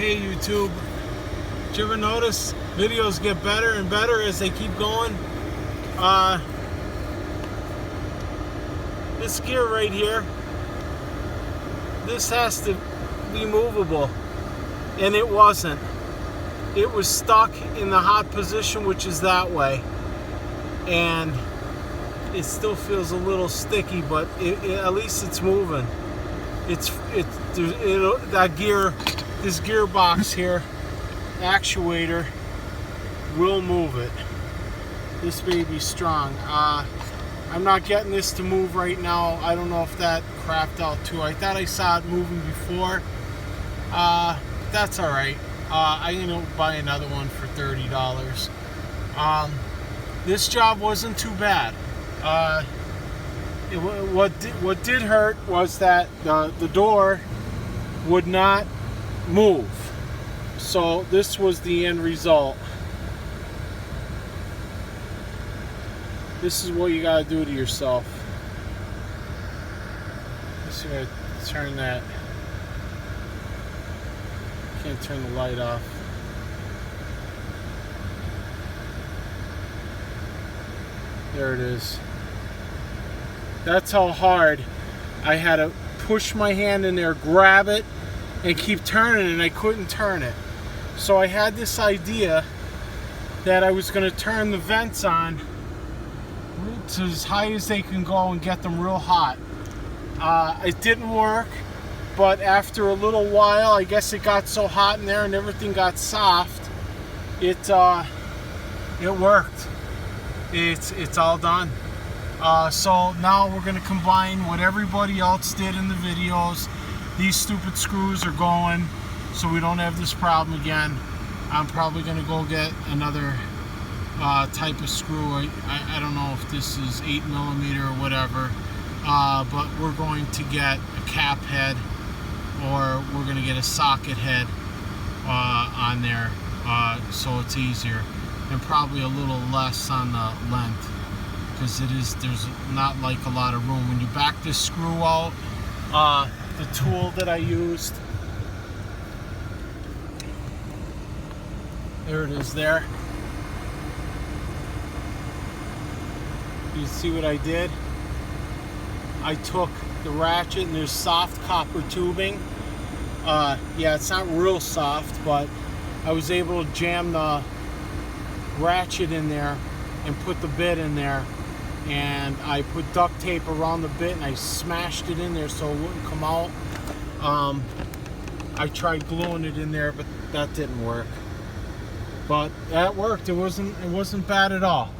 Hey YouTube, did you ever notice videos get better and better as they keep going? This gear right here, this has to be movable, and it wasn't. It was stuck in the hot position, which is that way, and it still feels a little sticky, but at least it's moving. That gear, this gearbox here, actuator, will move it. This baby's strong. I'm not getting this to move right now. I don't know if that crapped out too. I thought I saw it moving before. That's all right. I'm gonna buy another one for $30. This job wasn't too bad. What did hurt was that the door would not move. So this was the end result. This is what you gotta do to yourself. Let's see if I turn that. Can't turn the light off. There it is. That's how hard I had to push my hand in there, grab it, and keep turning it, and I couldn't turn it. So I had this idea that I was going to turn the vents on to as high as they can go and get them real hot. It didn't work, but after a little while, I guess it got so hot in there and everything got soft, it worked. It's all done. So now we're going to combine what everybody else did in the videos. These stupid screws are going, so we don't have this problem again. I'm probably going to go get another type of screw. I don't know if this is 8mm or whatever, but we're going to get a cap head, or we're going to get a socket head on there, so it's easier, and probably a little less on the length, because there's not like a lot of room. When you back this screw out, the tool that I used, there it is there. You see what I did? I took the ratchet, and there's soft copper tubing. Yeah, it's not real soft, but I was able to jam the ratchet in there and put the bit in there, and I put duct tape around the bit and I smashed it in there so it wouldn't come out. I tried gluing it in there, but that didn't work. But that worked. It wasn't bad at all.